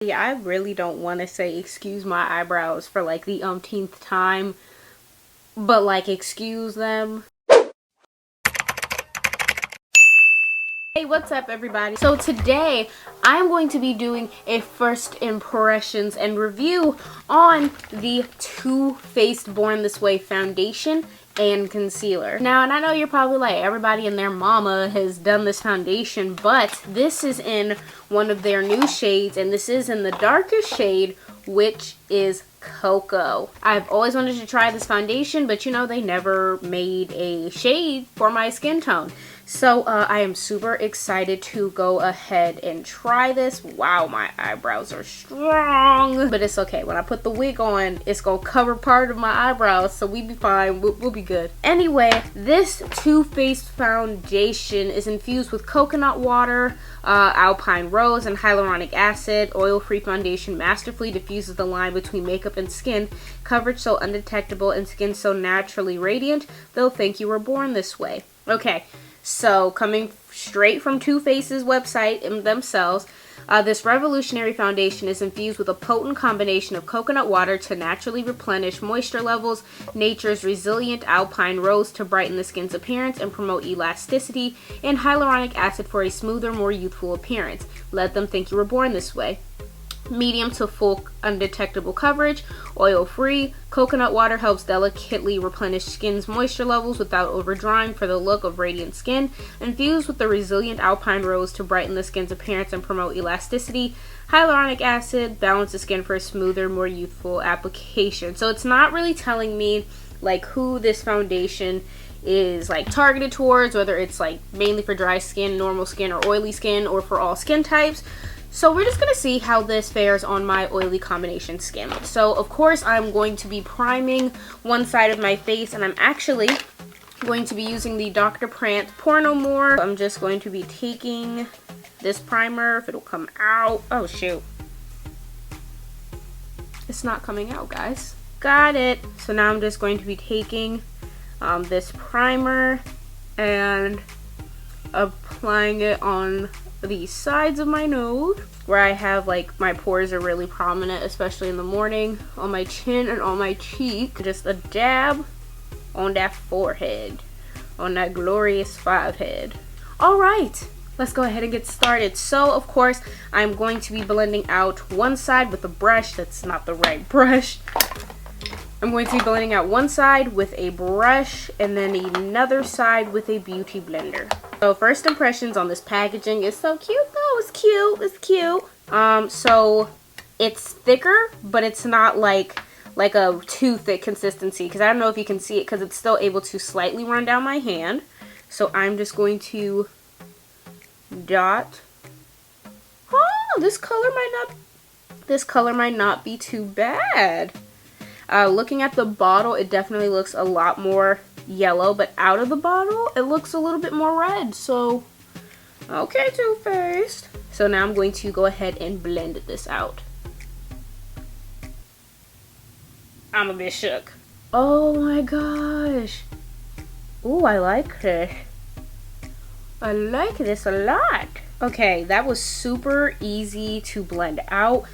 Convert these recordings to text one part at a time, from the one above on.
Yeah, I really don't want to say excuse my eyebrows for like the umpteenth time, but like excuse them. Hey, what's up everybody? So today I'm going to be doing a first impressions and review on the Too Faced Born This Way foundation and concealer. Now, and I know you're probably like, everybody and their mama has done this foundation, but this is in one of their new shades, and this is in the darkest shade, which is Cocoa. I've always wanted to try this foundation, but you know, they never made a shade for my skin tone. So I am super excited to go ahead and try this. Wow, my eyebrows are strong. But it's okay. When I put the wig on, it's going to cover part of my eyebrows. So we be fine. We'll be good. Anyway, this Too Faced foundation is infused with coconut water, alpine rose, and hyaluronic acid. Oil-free foundation masterfully diffuses the line between makeup and skin. Coverage so undetectable and skin so naturally radiant, they'll think you were born this way. Okay. So, coming straight from Too Faced's website themselves, this revolutionary foundation is infused with a potent combination of coconut water to naturally replenish moisture levels, nature's resilient alpine rose to brighten the skin's appearance and promote elasticity, and hyaluronic acid for a smoother, more youthful appearance. Let them think you were born this way. Medium to full undetectable coverage, oil-free. Coconut water helps delicately replenish skin's moisture levels without overdrying for the look of radiant skin. Infused with the resilient alpine rose to brighten the skin's appearance and promote elasticity. Hyaluronic acid balances skin for a smoother, more youthful application. So it's not really telling me like who this foundation is like targeted towards, whether it's like mainly for dry skin, normal skin, or oily skin, or for all skin types. So we're just going to see how this fares on my oily combination skin. So of course I'm going to be priming one side of my face, and I'm actually going to be using the Dr. Prance Pore No More. I'm just going to be taking this primer, if it'll come out. Oh shoot. It's not coming out, guys. Got it. So now I'm just going to be taking this primer and applying it on the sides of my nose where I have like my pores are really prominent, especially in the morning, on my chin and on my cheek. Just a dab on that forehead, on that glorious 5 head. All right, let's go ahead and get started. So of course I'm going to be blending out one side with a brush. That's not the right brush. I'm going to be blending out one side with a brush and then another side with a beauty blender. So first impressions on this packaging is so cute though. It's cute. It's cute. So it's thicker, but it's not like a too thick consistency, because I don't know if you can see it because it's still able to slightly run down my hand. So I'm just going to dot. Oh, this color might not be too bad. Looking at the bottle, it definitely looks a lot more yellow, but out of the bottle, it looks a little bit more red. So, okay, Too Faced. So now I'm going to go ahead and blend this out. I'm a bit shook. Oh my gosh. Ooh, I like this. I like this a lot. Okay, that was super easy to blend out.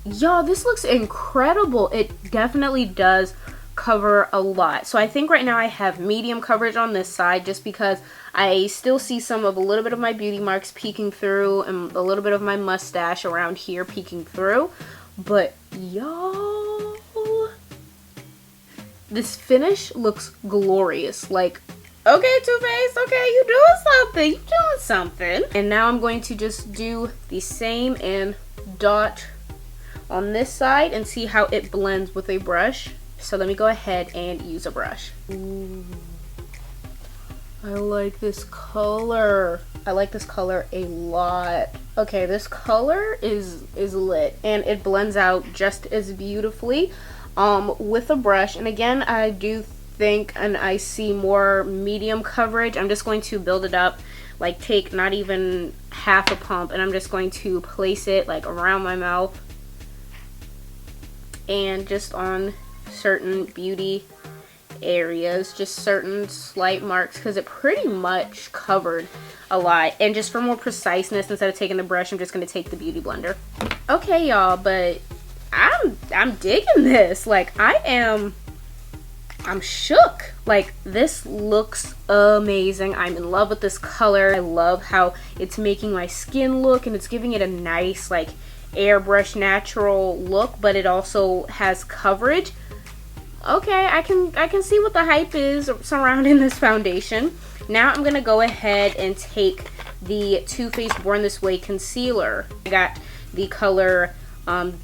Y'all, this looks incredible. It definitely does cover a lot. So I think right now I have medium coverage on this side, just because I still see a little bit of my beauty marks peeking through and a little bit of my mustache around here peeking through. But y'all, this finish looks glorious. Like, okay, Too Faced, okay, you doing something. And now I'm going to just do the same and dot on this side and see how it blends with a brush. So let me go ahead and use a brush. Ooh, I like this color. I like this color a lot. Okay, this color is lit, and it blends out just as beautifully with a brush. And again, I do think and I see more medium coverage. I'm just going to build it up, like take not even half a pump, and I'm just going to place it like around my mouth and just on certain beauty areas, just certain slight marks, because it pretty much covered a lot. And just for more preciseness, instead of taking the brush, I'm just going to take the Beauty Blender. Okay, y'all, but I'm digging this. Like, I'm shook. Like, this looks amazing. I'm in love with this color. I love how it's making my skin look, and it's giving it a nice, like, airbrush natural look, but it also has coverage. Okay, I can see what the hype is surrounding this foundation. Now I'm gonna go ahead and take the Too Faced Born This Way concealer. I got the color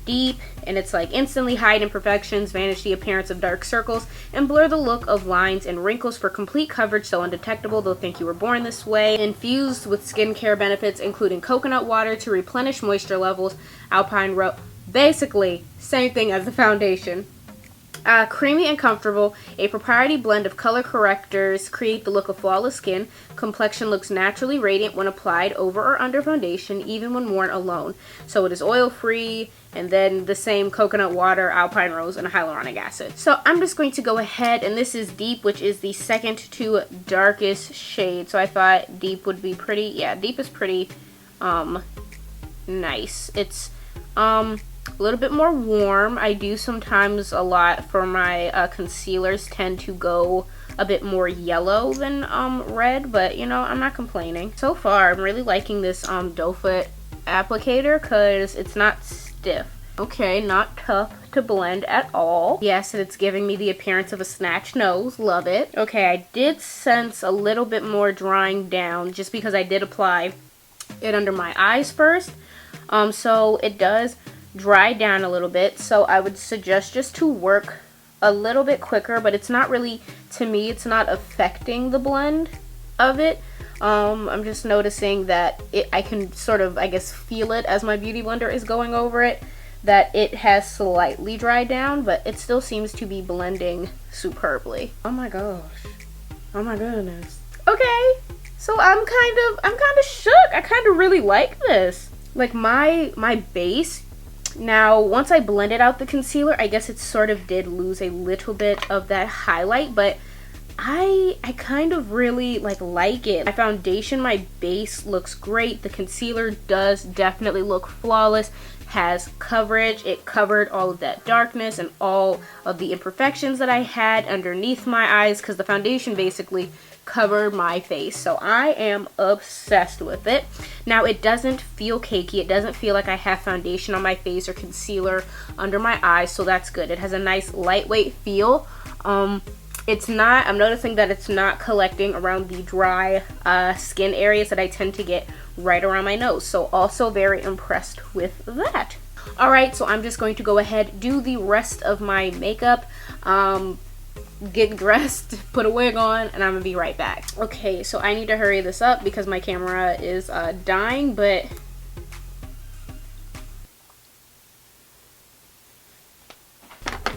Deep, and it's like instantly hide imperfections, vanish the appearance of dark circles, and blur the look of lines and wrinkles for complete coverage so undetectable they'll think you were born this way. Infused with skincare benefits including coconut water to replenish moisture levels, alpine rose, basically same thing as the foundation. Creamy and comfortable, a proprietary blend of color correctors create the look of flawless skin. Complexion looks naturally radiant when applied over or under foundation, even when worn alone. So it is oil free, and then the same coconut water, alpine rose, and hyaluronic acid. So I'm just going to go ahead, and this is Deep, which is the second to darkest shade. So I thought Deep would be pretty. Yeah, Deep is pretty nice. It's a little bit more warm. I do sometimes a lot for my concealers tend to go a bit more yellow than red, but you know, I'm not complaining. So far, I'm really liking this doe foot applicator because it's not stiff. Okay, not tough to blend at all. Yes, and it's giving me the appearance of a snatched nose. Love it. Okay, I did sense a little bit more drying down just because I did apply it under my eyes first. So it does dry down a little bit, so I would suggest just to work a little bit quicker, but it's not really, to me, it's not affecting the blend of it. I'm just noticing that I can sort of, I guess, feel it as my Beauty Blender is going over it, that it has slightly dried down, but it still seems to be blending superbly. Oh my gosh. Oh my goodness. Okay, so I'm kind of shook. I kind of really like this. Like my base. Now, once I blended out the concealer, I guess it sort of did lose a little bit of that highlight, but I kind of really like it. My foundation, my base looks great. The concealer does definitely look flawless, has coverage. It covered all of that darkness and all of the imperfections that I had underneath my eyes because the foundation basically covered my face. So I am obsessed with it. Now, it doesn't feel cakey. It doesn't feel like I have foundation on my face or concealer under my eyes, so that's good. It has a nice lightweight feel. It's not, I'm noticing that it's not collecting around the dry skin areas that I tend to get right around my nose. So also very impressed with that. Alright, so I'm just going to go ahead, do the rest of my makeup, get dressed, put a wig on, and I'm gonna be right back. Okay, so I need to hurry this up because my camera is dying, but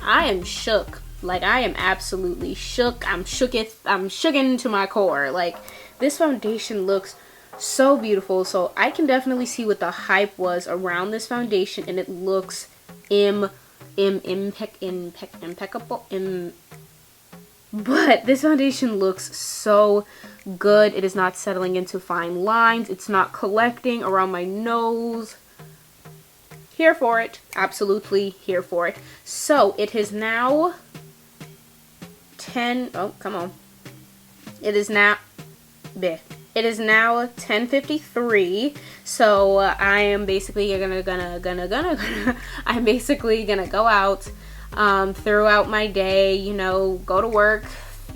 I am shook. Like, I am absolutely shook. I'm shooken to my core. Like, this foundation looks so beautiful. So I can definitely see what the hype was around this foundation, and it looks impeccable. But this foundation looks so good. It is not settling into fine lines. It's not collecting around my nose. Here for it. Absolutely here for it. So it is now 10. Oh, come on. It is now 10:53. So I am basically I'm basically gonna go out throughout my day, you know, go to work,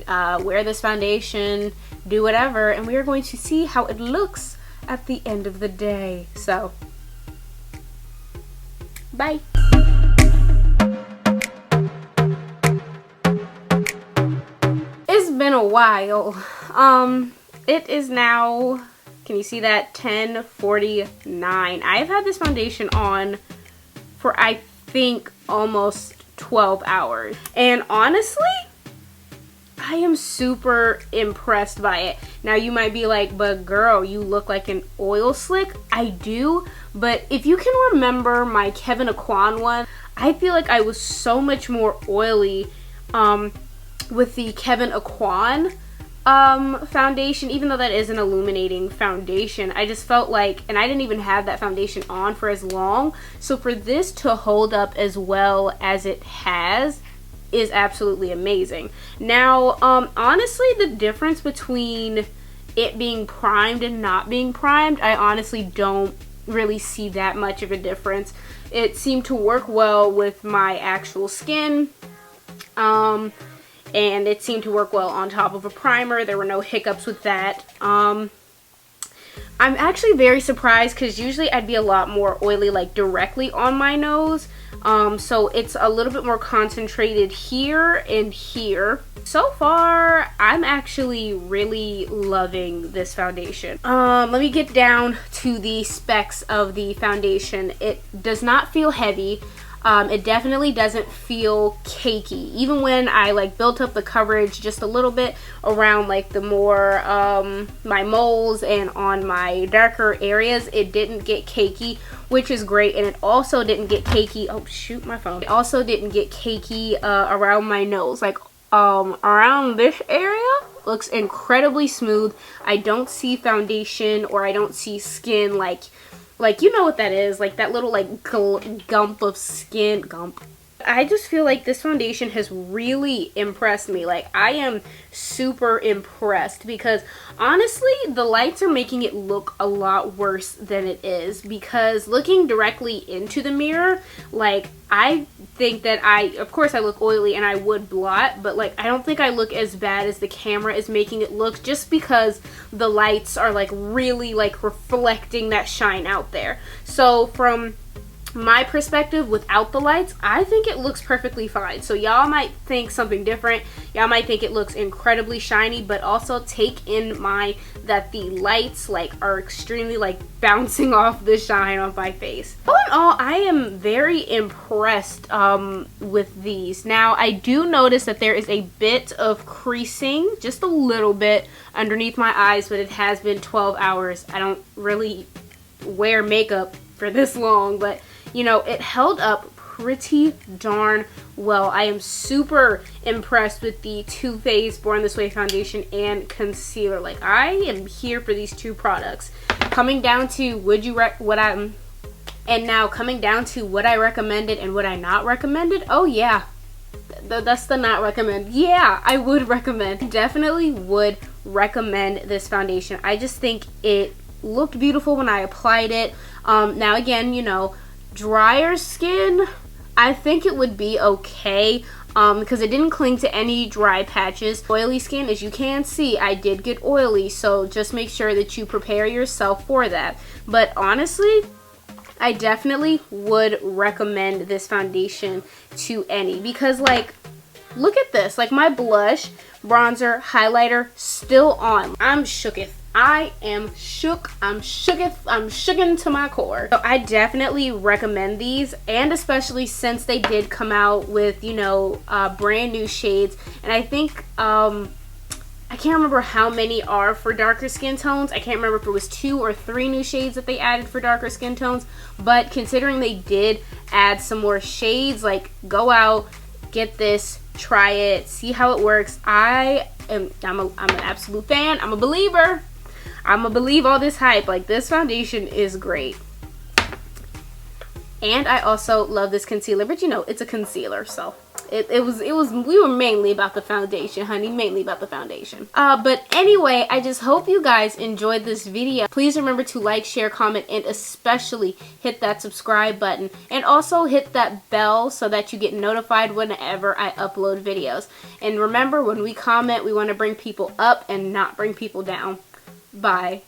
wear this foundation, do whatever, and we are going to see how it looks at the end of the day. So, bye. It's been a while. It is now, can you see that, 10:49. I've had this foundation on for, I think, almost 12 hours. And honestly, I am super impressed by it. Now, you might be like, but girl, you look like an oil slick. I do, but if you can remember my Kevyn Aucoin one, I feel like I was so much more oily with the Kevyn Aucoin foundation. Even though that is an illuminating foundation, I just felt like, and I didn't even have that foundation on for as long, so for this to hold up as well as it has is absolutely amazing. Now, honestly, the difference between it being primed and not being primed, I honestly don't really see that much of a difference. It seemed to work well with my actual skin, and it seemed to work well on top of a primer. There were no hiccups with that. I'm actually very surprised because usually I'd be a lot more oily like directly on my nose. So it's a little bit more concentrated here and here. So far, I'm actually really loving this foundation. Let me get down to the specs of the foundation. It does not feel heavy. It definitely doesn't feel cakey. Even when I like built up the coverage just a little bit around like the more my moles and on my darker areas, it didn't get cakey, which is great. And it also didn't get cakey. Oh shoot, my phone. It also didn't get cakey around my nose. Like around this area looks incredibly smooth. I don't see foundation or I don't see skin like you know what that is, like that little like gump of skin. I just feel like this foundation has really impressed me. Like, I am super impressed because honestly the lights are making it look a lot worse than it is, because looking directly into the mirror, like, I think that of course I look oily and I would blot, but like I don't think I look as bad as the camera is making it look, just because the lights are like really like reflecting that shine out there. So from my perspective, without the lights, I think it looks perfectly fine. So y'all might think something different. Y'all might think it looks incredibly shiny, but also take in mind that the lights like are extremely like bouncing off the shine off my face. All in all, I am very impressed with these. Now, I do notice that there is a bit of creasing, just a little bit underneath my eyes, but it has been 12 hours. I don't really wear makeup for this long, but you know, it held up pretty darn well. I am super impressed with the Too Faced Born This Way foundation and concealer. Like, I am here for these two products. Coming down to coming down to what I recommended and what I not recommended. Oh yeah, that's the not recommend. Yeah, I would recommend. Definitely would recommend this foundation. I just think it looked beautiful when I applied it. Now again, you know, drier skin, I think it would be okay because it didn't cling to any dry patches. Oily skin, as you can see, I did get oily, so just make sure that you prepare yourself for that. But honestly, I definitely would recommend this foundation to any, because like, look at this, like my blush, bronzer, highlighter still on. I'm shooketh. I am shook. I'm shooken to my core. So I definitely recommend these, and especially since they did come out with, you know, brand new shades. And I think I can't remember how many are for darker skin tones. I can't remember if it was 2 or 3 new shades that they added for darker skin tones. But considering they did add some more shades, like, go out, get this, try it, see how it works. I'm an absolute fan. I'm a believer. I'm gonna believe all this hype. Like, this foundation is great. And I also love this concealer, but you know, it's a concealer, so we were mainly about the foundation, honey, mainly about the foundation. But anyway, I just hope you guys enjoyed this video. Please remember to like, share, comment, and especially hit that subscribe button, and also hit that bell so that you get notified whenever I upload videos. And remember, when we comment, we want to bring people up and not bring people down. Bye.